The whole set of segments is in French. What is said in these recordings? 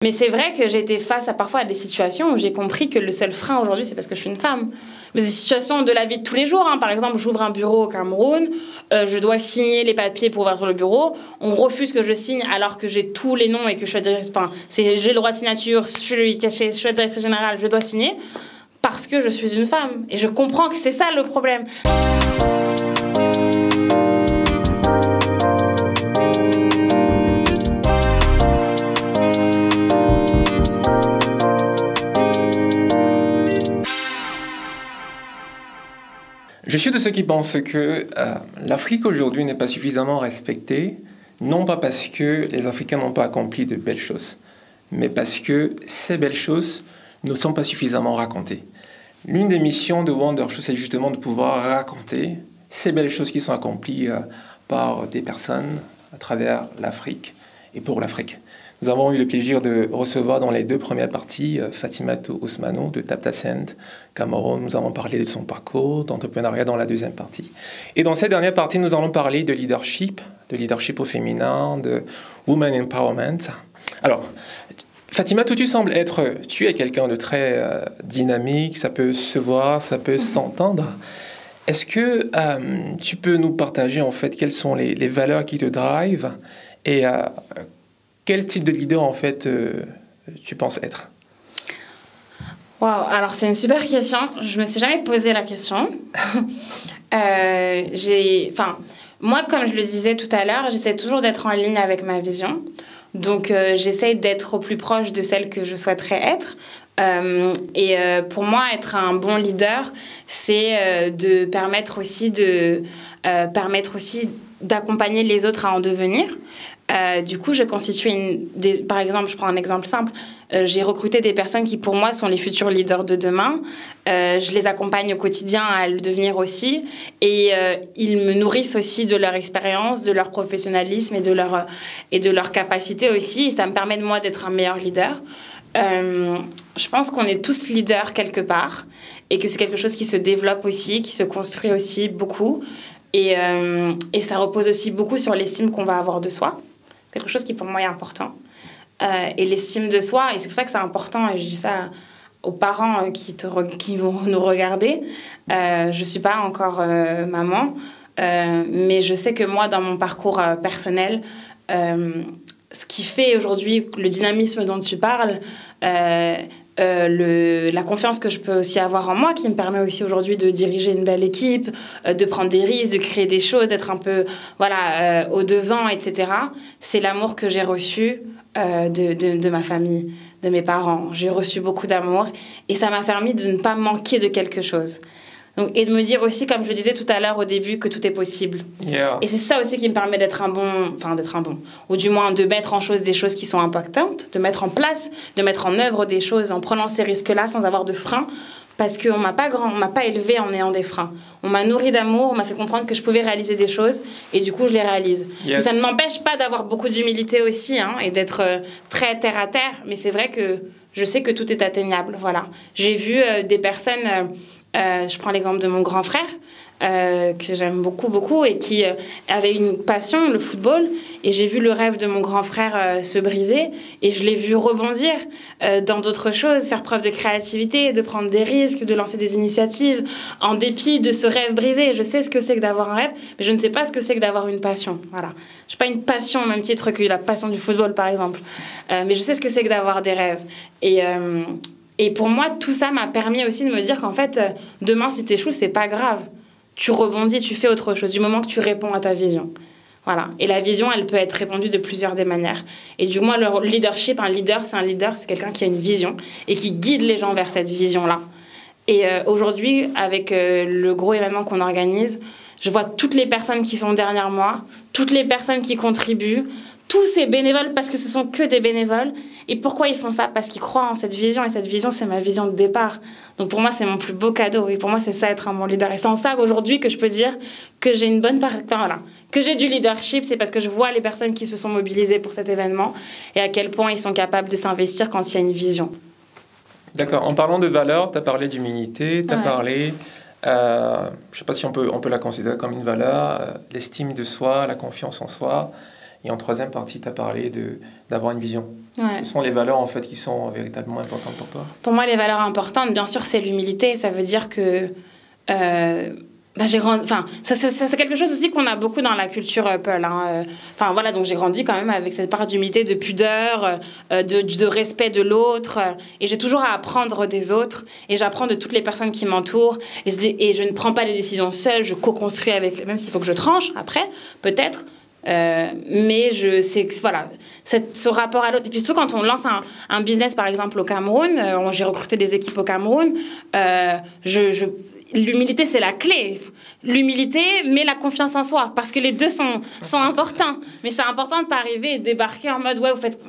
Mais c'est vrai que j'ai été face à parfois à des situations où j'ai compris que le seul frein aujourd'hui, c'est parce que je suis une femme. Mais des situations de la vie de tous les jours, hein. Par exemple, j'ouvre un bureau au Cameroun, je dois signer les papiers pour ouvrir le bureau, on refuse que je signe alors que j'ai tous les noms et que je suis directrice, enfin, j'ai le droit de signature, je suis directrice générale, je dois signer, parce que je suis une femme. Et je comprends que c'est ça le problème. Je suis de ceux qui pensent que l'Afrique aujourd'hui n'est pas suffisamment respectée, non pas parce que les Africains n'ont pas accompli de belles choses, mais parce que ces belles choses ne sont pas suffisamment racontées. L'une des missions de Wondershow, c'est justement de pouvoir raconter ces belles choses qui sont accomplies par des personnes à travers l'Afrique et pour l'Afrique. Nous avons eu le plaisir de recevoir dans les 2 premières parties Fatimatou Ousmano de Taptasend, Cameroun. Nous avons parlé de son parcours d'entrepreneuriat dans la 2e partie. Et dans cette dernière partie, nous allons parler de leadership au féminin, de women empowerment. Alors, Fatimatou, tu es quelqu'un de très dynamique, ça peut se voir, ça peut s'entendre. Est-ce que tu peux nous partager en fait quelles sont les valeurs qui te drivent et quel type de leader, en fait, tu penses être? Waouh, alors c'est une super question. Je me suis jamais posé la question. Moi, comme je le disais tout à l'heure, j'essaie toujours d'être en ligne avec ma vision. Donc, j'essaie d'être au plus proche de celle que je souhaiterais être. Pour moi, être un bon leader, c'est de permettre aussi d'accompagner les autres à en devenir. Du coup, je constitue par exemple, je prends un exemple simple. J'ai recruté des personnes qui, pour moi, sont les futurs leaders de demain. Je les accompagne au quotidien à le devenir aussi. Et ils me nourrissent aussi de leur expérience, de leur professionnalisme et de leur capacité aussi. Et ça me permet de moi d'être un meilleur leader. Je pense qu'on est tous leaders quelque part et que c'est quelque chose qui se développe aussi, qui se construit aussi beaucoup. Et ça repose aussi beaucoup sur l'estime qu'on va avoir de soi. C'est quelque chose qui pour moi est important. Et l'estime de soi, et c'est pour ça que c'est important, et je dis ça aux parents qui vont nous regarder. Je ne suis pas encore maman, mais je sais que moi, dans mon parcours personnel, ce qui fait aujourd'hui le dynamisme dont tu parles, la confiance que je peux aussi avoir en moi, qui me permet aussi aujourd'hui de diriger une belle équipe, de prendre des risques, de créer des choses, d'être un peu au-devant, etc. C'est l'amour que j'ai reçu de ma famille, de mes parents. J'ai reçu beaucoup d'amour et ça m'a permis de ne pas manquer de quelque chose. Donc, et de me dire aussi, comme je le disais tout à l'heure au début, que tout est possible. Yeah. Et c'est ça aussi qui me permet d'être un bon, ou du moins de mettre en chose des choses qui sont impactantes, de mettre en place, de mettre en œuvre des choses en prenant ces risques-là sans avoir de frein, parce qu'on m'a pas élevé en ayant des freins. On m'a nourri d'amour, on m'a fait comprendre que je pouvais réaliser des choses, et du coup, je les réalise. Yes. Mais ça ne m'empêche pas d'avoir beaucoup d'humilité aussi, hein, et d'être très terre à terre, mais c'est vrai que je sais que tout est atteignable, voilà. J'ai vu des personnes... je prends l'exemple de mon grand frère, que j'aime beaucoup, et qui avait une passion, le football. Et j'ai vu le rêve de mon grand frère se briser. Et je l'ai vu rebondir dans d'autres choses, faire preuve de créativité, de prendre des risques, de lancer des initiatives, en dépit de ce rêve brisé. Je sais ce que c'est que d'avoir un rêve, mais je ne sais pas ce que c'est que d'avoir une passion. Voilà. Je n'ai pas une passion au même titre que la passion du football, par exemple. Mais je sais ce que c'est que d'avoir des rêves. Et pour moi, tout ça m'a permis aussi de me dire qu'en fait, demain, si tu échoues, c'est pas grave. Tu rebondis, tu fais autre chose, du moment que tu réponds à ta vision. Voilà. Et la vision, elle peut être répondue de plusieurs des manières. Et du moins, le leadership, un leader, c'est quelqu'un qui a une vision et qui guide les gens vers cette vision-là. Et aujourd'hui, avec le gros événement qu'on organise, je vois toutes les personnes qui sont derrière moi, toutes les personnes qui contribuent, tous ces bénévoles, parce que ce sont que des bénévoles. Et pourquoi ils font ça? Parce qu'ils croient en cette vision, et cette vision, c'est ma vision de départ. Donc pour moi, c'est mon plus beau cadeau, et pour moi, c'est ça, être un bon leader. Et c'est en ça qu'aujourd'hui, que je peux dire que j'ai une bonne que j'ai du leadership, c'est parce que je vois les personnes qui se sont mobilisées pour cet événement, et à quel point ils sont capables de s'investir quand il y a une vision. D'accord. En parlant de valeurs, tu as parlé d'humilité, tu as parlé... je ne sais pas si on peut la considérer comme une valeur, l'estime de soi, la confiance en soi. Et en troisième partie, tu as parlé d'avoir une vision. Ouais. Quelles sont les valeurs en fait, qui sont véritablement importantes pour toi? Pour moi, les valeurs importantes, bien sûr, c'est l'humilité. Ça veut dire que c'est quelque chose aussi qu'on a beaucoup dans la culture Pearl. Enfin, voilà, donc j'ai grandi quand même avec cette part d'humilité, de pudeur, de respect de l'autre. Et j'ai toujours à apprendre des autres. Et j'apprends de toutes les personnes qui m'entourent. Et je ne prends pas les décisions seule. Je co-construis avec, même s'il faut que je tranche après, peut-être. Mais je sais que voilà, ce rapport à l'autre. Et puis surtout quand on lance un business, par exemple, au Cameroun, j'ai recruté des équipes au Cameroun. L'humilité, c'est la clé. L'humilité, mais la confiance en soi. Parce que les deux sont importants. Mais c'est important de ne pas arriver et débarquer en mode, ouais, vous faites...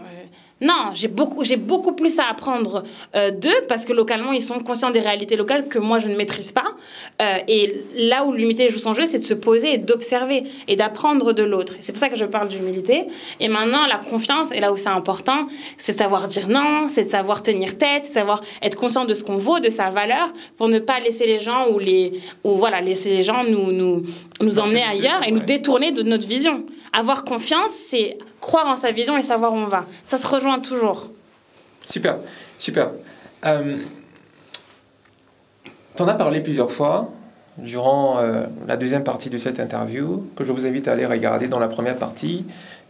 Non, j'ai beaucoup plus à apprendre d'eux parce que localement, ils sont conscients des réalités locales que moi, je ne maîtrise pas. Et là où l'humilité joue son jeu, c'est de se poser et d'observer et d'apprendre de l'autre. Et c'est pour ça que je parle d'humilité. Et maintenant, la confiance, et là où c'est important, c'est de savoir dire non, c'est de savoir tenir tête, c'est de savoir être conscient de ce qu'on vaut, de sa valeur, pour ne pas laisser les gens laisser les gens nous emmener ailleurs et nous détourner de notre vision. Avoir confiance, c'est croire en sa vision et savoir où on va. Ça se rejoint toujours. Super, super. Tu en as parlé plusieurs fois durant la deuxième partie de cette interview, que je vous invite à aller regarder. Dans la première partie,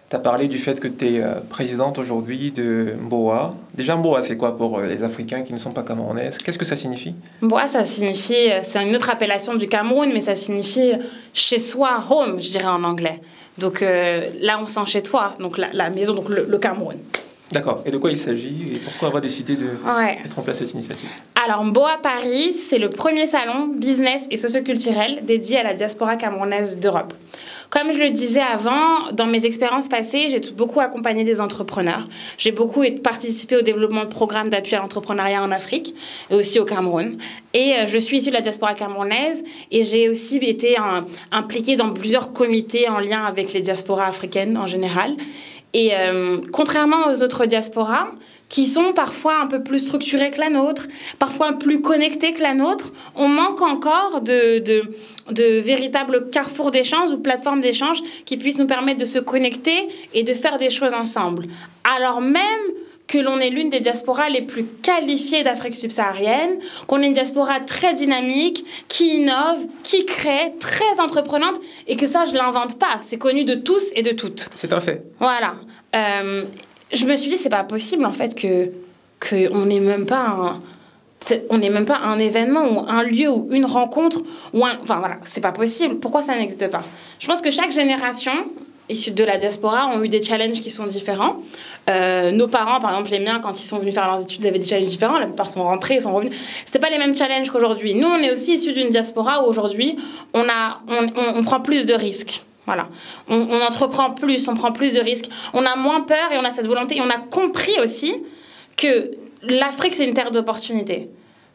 tu as parlé du fait que tu es présidente aujourd'hui de MBOA. Déjà, MBOA, c'est quoi pour les Africains qui ne sont pas camerounais? Qu'est-ce que ça signifie? MBOA, ça signifie, c'est une autre appellation du Cameroun, mais ça signifie chez soi, home, je dirais en anglais. Donc là, on sent chez toi, donc la maison, donc le Cameroun. D'accord. Et de quoi il s'agit et pourquoi avoir décidé de mettre en place cette initiative? Alors, MBOA Paris, c'est le premier salon business et socioculturel dédié à la diaspora camerounaise d'Europe. Comme je le disais avant, dans mes expériences passées, j'ai beaucoup accompagné des entrepreneurs. J'ai beaucoup participé au développement de programmes d'appui à l'entrepreneuriat en Afrique et aussi au Cameroun. Et je suis issue de la diaspora camerounaise et j'ai aussi été impliquée dans plusieurs comités en lien avec les diasporas africaines en général. Et contrairement aux autres diasporas, qui sont parfois un peu plus structurées que la nôtre, parfois plus connectées que la nôtre, on manque encore de véritables carrefours d'échange ou plateformes d'échange qui puissent nous permettre de se connecter et de faire des choses ensemble. Alors même que l'on est l'une des diasporas les plus qualifiées d'Afrique subsaharienne, qu'on est une diaspora très dynamique, qui innove, qui crée, très entreprenante, et que ça, je ne l'invente pas. C'est connu de tous et de toutes. C'est un fait. Voilà. Je me suis dit, c'est pas possible, en fait, qu'on n'ait même pas un événement ou un lieu ou une rencontre enfin voilà, c'est pas possible. Pourquoi ça n'existe pas? Je pense que chaque génération issus de la diaspora ont eu des challenges qui sont différents. Nos parents, par exemple les miens, quand ils sont venus faire leurs études, ils avaient des challenges différents. La plupart sont rentrés, ils sont revenus. C'était pas les mêmes challenges qu'aujourd'hui. Nous, on est aussi issus d'une diaspora où aujourd'hui, on prend plus de risques. Voilà. On entreprend plus, on prend plus de risques. On a moins peur et on a cette volonté. Et on a compris aussi que l'Afrique, c'est une terre d'opportunités.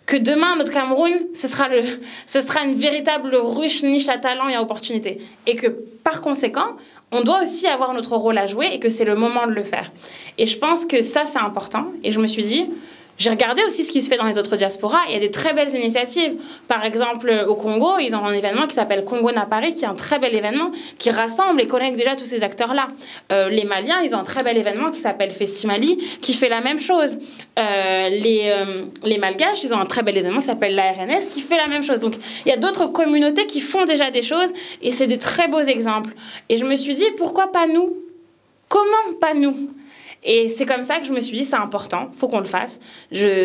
Que demain, notre Cameroun, ce sera une véritable ruche, niche à talent et à opportunités. Et que, par conséquent, on doit aussi avoir notre rôle à jouer et que c'est le moment de le faire. Et je pense que ça, c'est important. Et je me suis dit, j'ai regardé aussi ce qui se fait dans les autres diasporas. Il y a des très belles initiatives. Par exemple, au Congo, ils ont un événement qui s'appelle Congo na Paris, qui est un très bel événement qui rassemble et connecte déjà tous ces acteurs-là. Les Maliens, ils ont un très bel événement qui s'appelle Festimali, qui fait la même chose. Les Malgaches, ils ont un très bel événement qui s'appelle la RNS, qui fait la même chose. Donc, il y a d'autres communautés qui font déjà des choses et c'est des très beaux exemples. Et je me suis dit, pourquoi pas nous? Comment pas nous? Et c'est comme ça que je me suis dit, c'est important, il faut qu'on le fasse.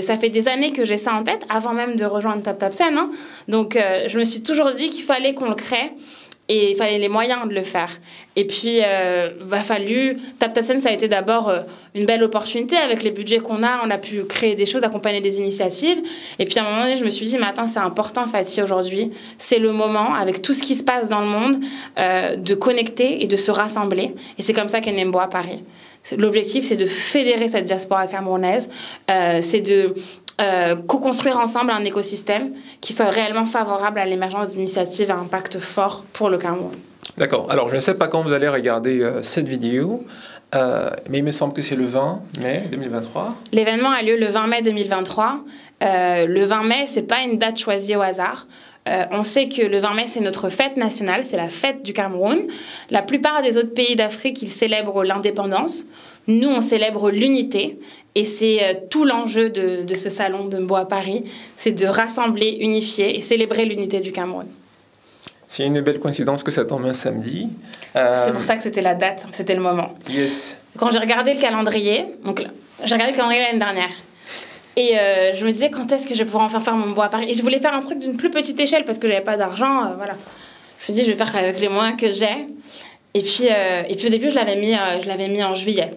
Ça fait des années que j'ai ça en tête, avant même de rejoindre TapTapSend. Hein. Donc, je me suis toujours dit qu'il fallait qu'on le crée et il fallait les moyens de le faire. Et puis, TapTapSend, ça a été d'abord une belle opportunité. Avec les budgets qu'on a, on a pu créer des choses, accompagner des initiatives. Et puis, à un moment donné, je me suis dit, mais attends, c'est important, Fatih, aujourd'hui. C'est le moment, avec tout ce qui se passe dans le monde, de connecter et de se rassembler. Et c'est comme ça qu'est né MBOA Paris. L'objectif, c'est de fédérer cette diaspora camerounaise, c'est de co-construire ensemble un écosystème qui soit réellement favorable à l'émergence d'initiatives à impact fort pour le Cameroun. D'accord. Alors, je ne sais pas quand vous allez regarder cette vidéo, mais il me semble que c'est le 20 mai 2023. L'événement a lieu le 20 mai 2023. Le 20 mai, ce n'est pas une date choisie au hasard. On sait que le 20 mai, c'est notre fête nationale, c'est la fête du Cameroun. La plupart des autres pays d'Afrique, ils célèbrent l'indépendance. Nous, on célèbre l'unité. Et c'est tout l'enjeu de ce salon de Mbo à Paris, c'est de rassembler, unifier et célébrer l'unité du Cameroun. C'est une belle coïncidence que ça tombe un samedi. C'est pour ça que c'était la date, c'était le moment. Yes. Quand j'ai regardé le calendrier, donc j'ai regardé le calendrier l'année dernière, et je me disais quand est-ce que je vais pouvoir en faire mon Mbo à Paris. Et je voulais faire un truc d'une plus petite échelle parce que j'avais pas d'argent, voilà. Je me suis dit je vais faire avec les moyens que j'ai. Et puis au début je l'avais mis en juillet.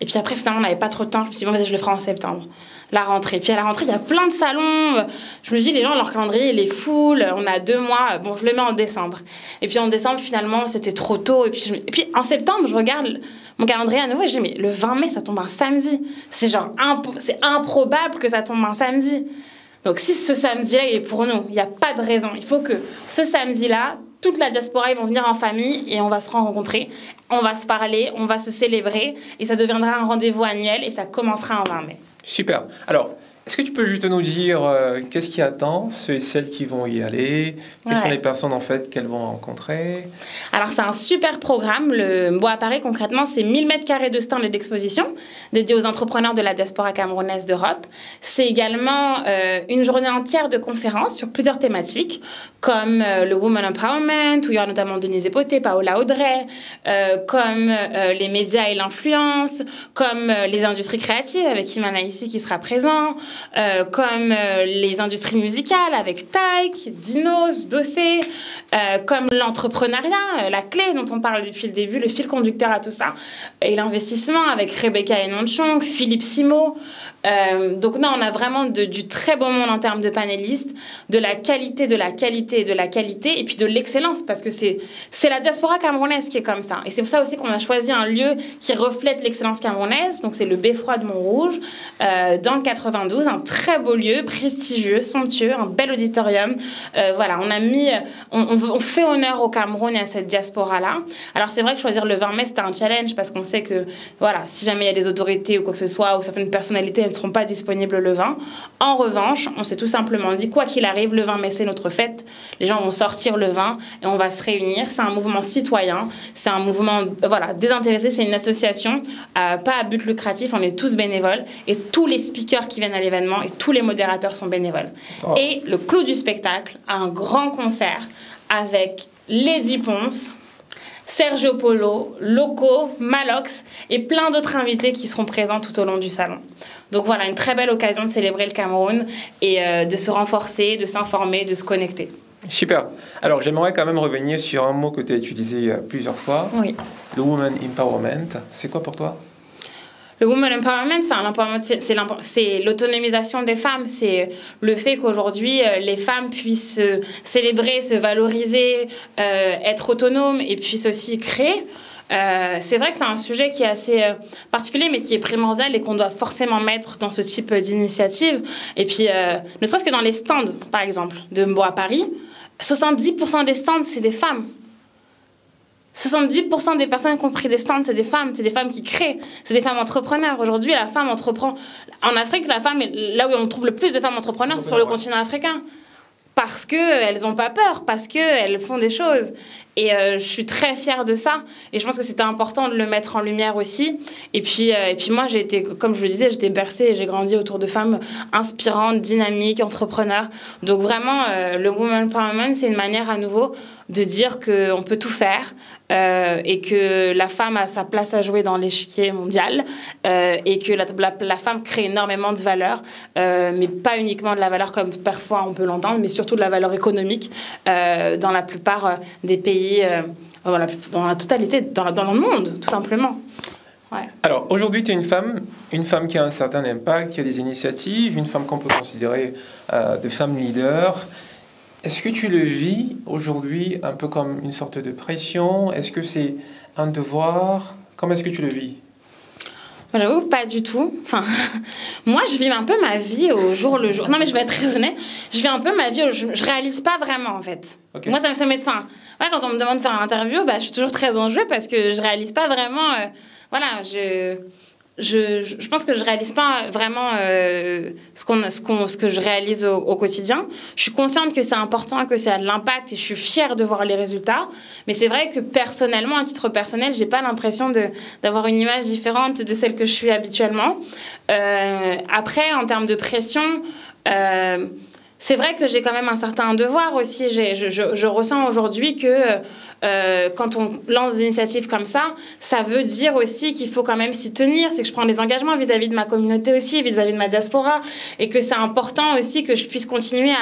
Et puis après, finalement, on n'avait pas trop de temps. Je me suis dit, bon, vas-y, je le ferai en septembre. La rentrée. Puis à la rentrée, il y a plein de salons. Je me dis, les gens, leur calendrier, il est full. On a 2 mois. Bon, je le mets en décembre. Et puis en décembre, finalement, c'était trop tôt. Et puis en septembre, je regarde mon calendrier à nouveau et je dis, mais le 20 mai, ça tombe un samedi. C'est genre, c'est improbable que ça tombe un samedi. Donc si ce samedi-là, il est pour nous, il n'y a pas de raison. Il faut que ce samedi-là, toute la diaspora, ils vont venir en famille et on va se rencontrer, on va se parler, on va se célébrer et ça deviendra un rendez-vous annuel et ça commencera en 20 mai. Super. Alors, est-ce que tu peux juste nous dire qu'est-ce qui attend ceux et celles qui vont y aller? Quelles sont les personnes en fait qu'elles vont rencontrer? Alors c'est un super programme. Le Mbo à Paris, concrètement, c'est 1000 m² de stands et d'expositions dédiés aux entrepreneurs de la diaspora camerounaise d'Europe. C'est également une journée entière de conférences sur plusieurs thématiques, comme le Women Empowerment, où il y aura notamment Denise Epoté, Paola Audrey, comme les médias et l'influence, comme les industries créatives, avec Imana ici qui sera présent, comme les industries musicales avec Taïk, Dinos, Dossé, comme l'entrepreneuriat, la clé dont on parle depuis le début, le fil conducteur à tout ça, et l'investissement avec Rebecca Enonchong, Philippe Simo. Donc non, on a vraiment du très beau monde en termes de panélistes, de la qualité, de la qualité, de la qualité, et puis de l'excellence, parce que c'est la diaspora camerounaise qui est comme ça. Et c'est pour ça aussi qu'on a choisi un lieu qui reflète l'excellence camerounaise, donc c'est le Beffroi de Montrouge, dans le 92, un très beau lieu, prestigieux, somptueux, un bel auditorium. Voilà, on fait honneur au Cameroun et à cette diaspora-là. Alors c'est vrai que choisir le 20 mai, c'était un challenge, parce qu'on sait que, voilà, si jamais il y a des autorités ou quoi que ce soit, ou certaines personnalités, elles ne seront pas disponibles le 20. En revanche, on s'est tout simplement dit, quoi qu'il arrive, le 20 mai, c'est notre fête. Les gens vont sortir le 20 et on va se réunir. C'est un mouvement citoyen, c'est un mouvement voilà, désintéressé, c'est une association, pas à but lucratif, on est tous bénévoles et tous les speakers qui viennent à l'événement et tous les modérateurs sont bénévoles. Oh. Et le clou du spectacle, un grand concert avec Lady Ponce, Sergio Polo, Loco, Malox et plein d'autres invités qui seront présents tout au long du salon. Donc voilà, une très belle occasion de célébrer le Cameroun et de se renforcer, de s'informer, de se connecter. Super. Alors j'aimerais quand même revenir sur un mot que tu as utilisé plusieurs fois. Oui. Le Women Empowerment. C'est quoi pour toi? Le Women Empowerment, c'est l'autonomisation des femmes. C'est le fait qu'aujourd'hui, les femmes puissent se célébrer, se valoriser, être autonomes et puissent aussi créer. C'est vrai que c'est un sujet qui est assez particulier, mais qui est primordial et qu'on doit forcément mettre dans ce type d'initiative. Et puis, ne serait-ce que dans les stands, par exemple, de Mbo à Paris, 70% des stands, c'est des femmes. 70% des personnes qui ont pris des stands, c'est des femmes qui créent, c'est des femmes entrepreneurs. Aujourd'hui, la femme entreprend. En Afrique, la femme est là où on trouve le plus de femmes entrepreneurs, c'est sur le continent africain. Parce qu'elles n'ont pas peur, parce qu'elles font des choses. Et je suis très fière de ça. Et je pense que c'était important de le mettre en lumière aussi. Et puis moi, j'ai été, comme je le disais, j'étais bercée et j'ai grandi autour de femmes inspirantes, dynamiques, entrepreneurs. Donc vraiment, le Women Empowerment, c'est une manière à nouveau de dire qu'on peut tout faire et que la femme a sa place à jouer dans l'échiquier mondial et que la femme crée énormément de valeur, mais pas uniquement de la valeur comme parfois on peut l'entendre, mais surtout de la valeur économique dans la plupart des pays, dans la totalité, dans le monde, tout simplement. Ouais. Alors, aujourd'hui, tu es une femme qui a un certain impact, qui a des initiatives, une femme qu'on peut considérer de femme leader. Est-ce que tu le vis aujourd'hui un peu comme une sorte de pression? Est-ce que c'est un devoir? Comment est-ce que tu le vis? J'avoue, pas du tout. Enfin, moi, je vis un peu ma vie au jour le jour. Non, mais je vais être très honnête. Je vis un peu ma vie je réalise pas vraiment, en fait. Okay. Moi, ça met... Enfin, ouais, quand on me demande de faire une interview, je suis toujours très enjouée parce que je réalise pas vraiment... je pense que je réalise pas vraiment ce que je réalise au quotidien. Je suis consciente que c'est important, que ça a de l'impact et je suis fière de voir les résultats. Mais c'est vrai que personnellement, à titre personnel, j'ai pas l'impression d'avoir une image différente de celle que je suis habituellement. Après, en termes de pression, c'est vrai que j'ai quand même un certain devoir aussi. Je ressens aujourd'hui que quand on lance des initiatives comme ça veut dire aussi qu'il faut quand même s'y tenir. C'est que je prends des engagements vis-à-vis de ma communauté aussi, vis-à-vis de ma diaspora. Et que c'est important aussi que je puisse continuer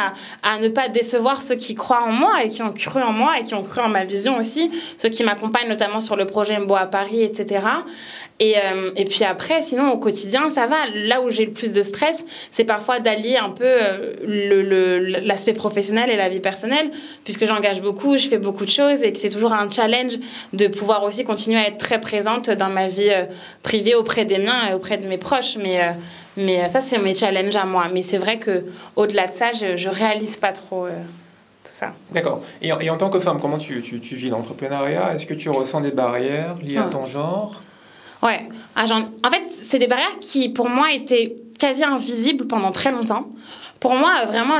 à ne pas décevoir ceux qui croient en moi et qui ont cru en moi et qui ont cru en ma vision aussi. Ceux qui m'accompagnent notamment sur le projet Mbo à Paris, etc. Et puis après, sinon, au quotidien, ça va. Là où j'ai le plus de stress, c'est parfois d'allier un peu l'aspect professionnel et la vie personnelle, puisque j'engage beaucoup, je fais beaucoup de choses et que c'est toujours un challenge de pouvoir aussi continuer à être très présente dans ma vie privée auprès des miens et auprès de mes proches. Mais ça, c'est mes challenges à moi. Mais c'est vrai qu'au-delà de ça, je réalise pas trop tout ça. D'accord. Et en tant que femme, comment tu vis l'entrepreneuriat? Est-ce que tu ressens des barrières liées à ton genre? Ouais. En fait, c'est des barrières qui, pour moi, étaient quasi invisibles pendant très longtemps. Pour moi, vraiment,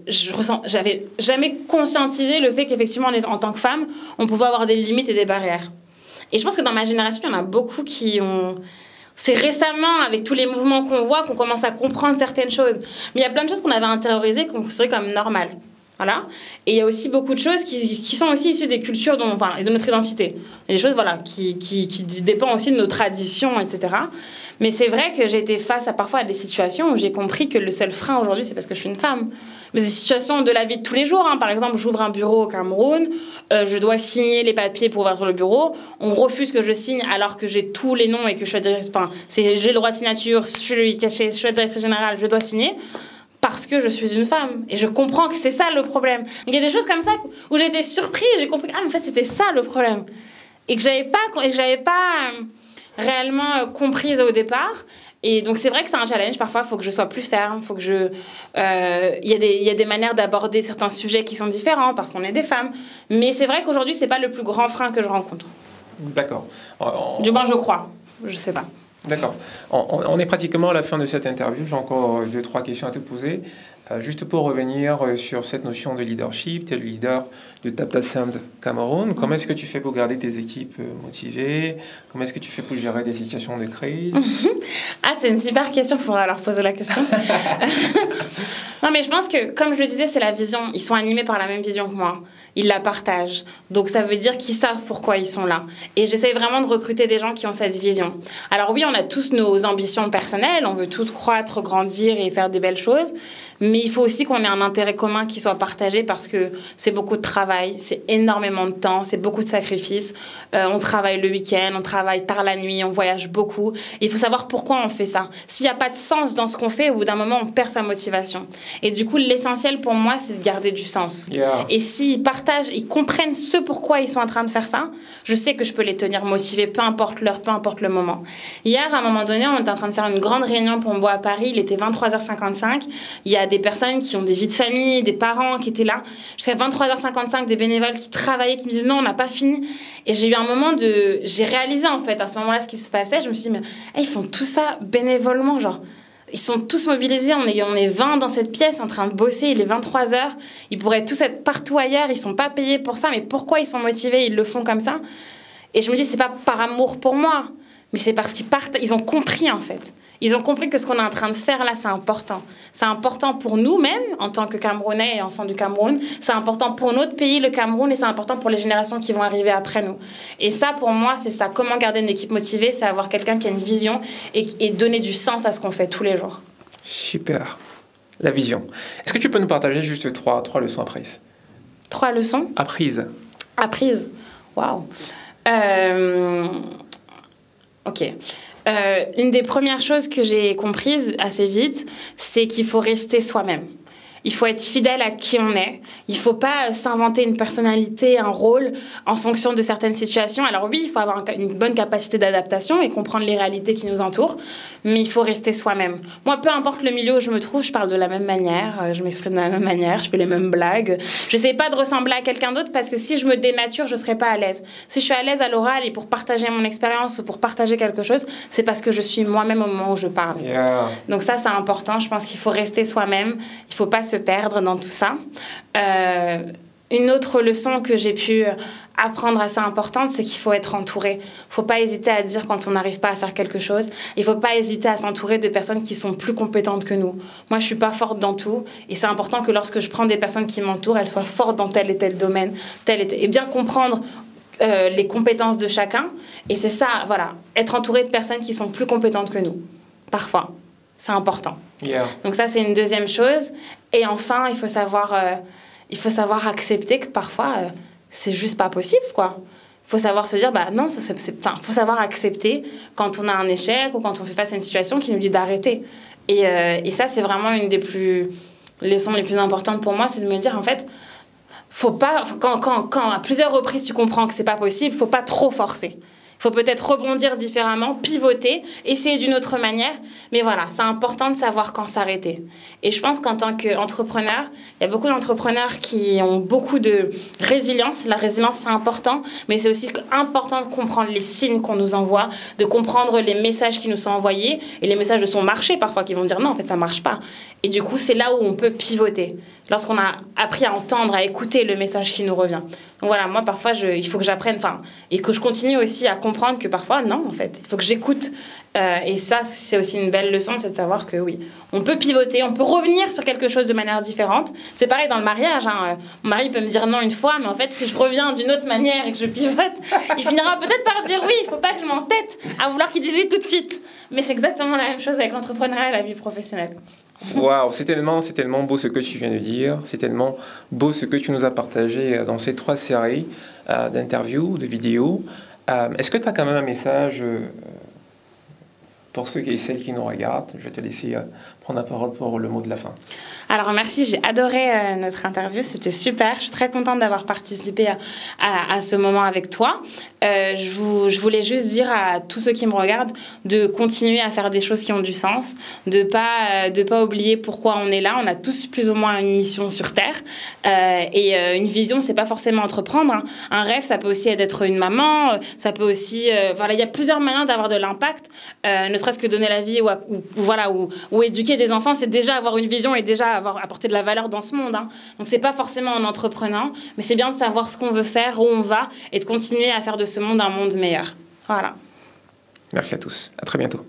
j'avais jamais conscientisé le fait qu'effectivement, en tant que femme, on pouvait avoir des limites et des barrières. Et je pense que dans ma génération, il y en a beaucoup qui ont... C'est récemment, avec tous les mouvements qu'on voit, qu'on commence à comprendre certaines choses. Mais il y a plein de choses qu'on avait intériorisées, qu'on considérait comme normales. Voilà. Et il y a aussi beaucoup de choses qui sont aussi issues des cultures et de notre identité. Il y a des choses qui dépendent aussi de nos traditions, etc. Mais c'est vrai que j'ai été face parfois à des situations où j'ai compris que le seul frein aujourd'hui, c'est parce que je suis une femme. Mais des situations de la vie de tous les jours. Par exemple, j'ouvre un bureau au Cameroun, je dois signer les papiers pour ouvrir le bureau. On refuse que je signe alors que j'ai tous les noms et que je suis j'ai le droit de signature, je suis la directrice générale, je dois signer. Parce que je suis une femme. Et je comprends que c'est ça le problème. Donc, il y a des choses comme ça où j'ai été surprise. J'ai compris mais en fait, c'était ça le problème. Et que j'avais pas réellement comprise au départ. Et donc, c'est vrai que c'est un challenge. Parfois, il faut que je sois plus ferme. Faut que il y a des manières d'aborder certains sujets qui sont différents parce qu'on est des femmes. Mais c'est vrai qu'aujourd'hui, c'est pas le plus grand frein que je rencontre. D'accord. Du moins, je crois. Je sais pas. D'accord. On est pratiquement à la fin de cette interview. J'ai encore 2-3 questions à te poser. Juste pour revenir sur cette notion de leadership, tu es le leader de TapTaSend Cameroun. Comment est-ce que tu fais pour garder tes équipes motivées? Comment est-ce que tu fais pour gérer des situations de crise? C'est une super question, il faudra leur poser la question. Non, mais je pense que, comme je le disais, c'est la vision. Ils sont animés par la même vision que moi. Ils la partagent. Donc, ça veut dire qu'ils savent pourquoi ils sont là. Et j'essaie vraiment de recruter des gens qui ont cette vision. Alors oui, on a tous nos ambitions personnelles. On veut tous croître, grandir et faire des belles choses. Mais il faut aussi qu'on ait un intérêt commun qui soit partagé parce que c'est beaucoup de travail, c'est énormément de temps, c'est beaucoup de sacrifices. On travaille le week-end, on travaille tard la nuit, on voyage beaucoup. Et il faut savoir pourquoi on fait ça. S'il n'y a pas de sens dans ce qu'on fait, au bout d'un moment, on perd sa motivation. Et du coup, l'essentiel pour moi, c'est de garder du sens. Yeah. Et s'ils partagent, ils comprennent ce pourquoi ils sont en train de faire ça, je sais que je peux les tenir motivés, peu importe l'heure, peu importe le moment. Hier, à un moment donné, on était en train de faire une grande réunion pour Mbo à Paris. Il était 23h55. Il y a des personnes qui ont des vies de famille, des parents qui étaient là. Jusqu'à 23h55, des bénévoles qui travaillaient, qui me disaient non, on n'a pas fini. Et j'ai eu un moment j'ai réalisé en fait à ce moment-là ce qui se passait. Je me suis dit, mais ils font tout ça bénévolement, genre. Ils sont tous mobilisés, on est 20 dans cette pièce en train de bosser, il est 23h. Ils pourraient tous être partout ailleurs, ils sont pas payés pour ça, mais pourquoi ils sont motivés, ils le font comme ça? Et je me dis, c'est pas par amour pour moi, mais c'est parce ils ont compris en fait. Ils ont compris que ce qu'on est en train de faire là, c'est important. C'est important pour nous-mêmes, en tant que Camerounais et enfants du Cameroun. C'est important pour notre pays, le Cameroun, et c'est important pour les générations qui vont arriver après nous. Et ça, pour moi, c'est ça. Comment garder une équipe motivée? C'est avoir quelqu'un qui a une vision et donner du sens à ce qu'on fait tous les jours. Super. La vision. Est-ce que tu peux nous partager juste trois leçons apprises? 3 leçons? Apprises. Apprises. Waouh. Ok. Une des premières choses que j'ai comprises assez vite, c'est qu'il faut rester soi-même. Il faut être fidèle à qui on est. Il ne faut pas s'inventer une personnalité, un rôle en fonction de certaines situations. Alors oui, il faut avoir une bonne capacité d'adaptation et comprendre les réalités qui nous entourent, mais il faut rester soi-même. Moi, peu importe le milieu où je me trouve, je parle de la même manière, je m'exprime de la même manière, je fais les mêmes blagues. Je n'essaie pas de ressembler à quelqu'un d'autre parce que si je me dénature, je ne serai pas à l'aise. Si je suis à l'aise à l'oral et pour partager mon expérience ou pour partager quelque chose, c'est parce que je suis moi-même au moment où je parle. Yeah. Donc ça, c'est important. Je pense qu'il faut rester soi-même. Il ne faut pas se perdre dans tout ça. Une autre leçon que j'ai pu apprendre assez importante, c'est qu'il faut être entouré. Il ne faut pas hésiter à dire quand on n'arrive pas à faire quelque chose. Il ne faut pas hésiter à s'entourer de personnes qui sont plus compétentes que nous. Moi, je ne suis pas forte dans tout. Et c'est important que lorsque je prends des personnes qui m'entourent, elles soient fortes dans tel et tel domaine. Et bien comprendre les compétences de chacun. Et c'est ça, voilà. Être entouré de personnes qui sont plus compétentes que nous. Parfois. C'est important. Yeah. Donc ça, c'est une deuxième chose. Et enfin, il faut savoir accepter que parfois, c'est juste pas possible, quoi. Il faut savoir se dire, bah non, faut savoir accepter quand on a un échec ou quand on fait face à une situation qui nous dit d'arrêter. Et ça, c'est vraiment une des leçons les plus importantes pour moi, c'est de me dire, en fait, faut pas, quand à plusieurs reprises tu comprends que c'est pas possible, faut pas trop forcer. Il faut peut-être rebondir différemment, pivoter, essayer d'une autre manière. Mais voilà, c'est important de savoir quand s'arrêter. Et je pense qu'en tant qu'entrepreneur, il y a beaucoup d'entrepreneurs qui ont beaucoup de résilience. La résilience, c'est important, mais c'est aussi important de comprendre les signes qu'on nous envoie, de comprendre les messages qui nous sont envoyés et les messages de son marché parfois qui vont dire non, en fait, ça ne marche pas. Et du coup, c'est là où on peut pivoter. Lorsqu'on a appris à entendre, à écouter le message qui nous revient. Donc voilà, moi, parfois, il faut que j'apprenne, et que je continue aussi à comprendre que parfois, non, en fait, il faut que j'écoute. Et ça, c'est aussi une belle leçon, c'est de savoir que oui, on peut pivoter, on peut revenir sur quelque chose de manière différente. C'est pareil dans le mariage. Mon mari peut me dire non une fois, mais en fait, si je reviens d'une autre manière et que je pivote, il finira peut-être par dire oui. Il ne faut pas que je m'entête à vouloir qu'il dise oui tout de suite. Mais c'est exactement la même chose avec l'entrepreneuriat et la vie professionnelle. Waouh, c'est tellement beau ce que tu viens de dire. C'est tellement beau ce que tu nous as partagé dans ces 3 séries d'interviews, de vidéos. Est-ce que tu as quand même un message pour ceux et celles qui nous regardent? Je vais te laisser prendre la parole pour le mot de la fin. Alors merci, j'ai adoré notre interview, c'était super. Je suis très contente d'avoir participé à ce moment avec toi. Je voulais juste dire à tous ceux qui me regardent de continuer à faire des choses qui ont du sens, de pas oublier pourquoi on est là. On a tous plus ou moins une mission sur Terre. Et une vision, c'est pas forcément entreprendre. Hein. Un rêve, ça peut aussi être d'être une maman, ça peut aussi... voilà, il y a plusieurs manières d'avoir de l'impact, ne serait-ce que donner la vie ou éduquer des enfants, c'est déjà avoir une vision et déjà apporter de la valeur dans ce monde. Hein. Donc, c'est pas forcément en entreprenant, mais c'est bien de savoir ce qu'on veut faire, où on va, et de continuer à faire de ce monde un monde meilleur. Voilà. Merci à tous. À très bientôt.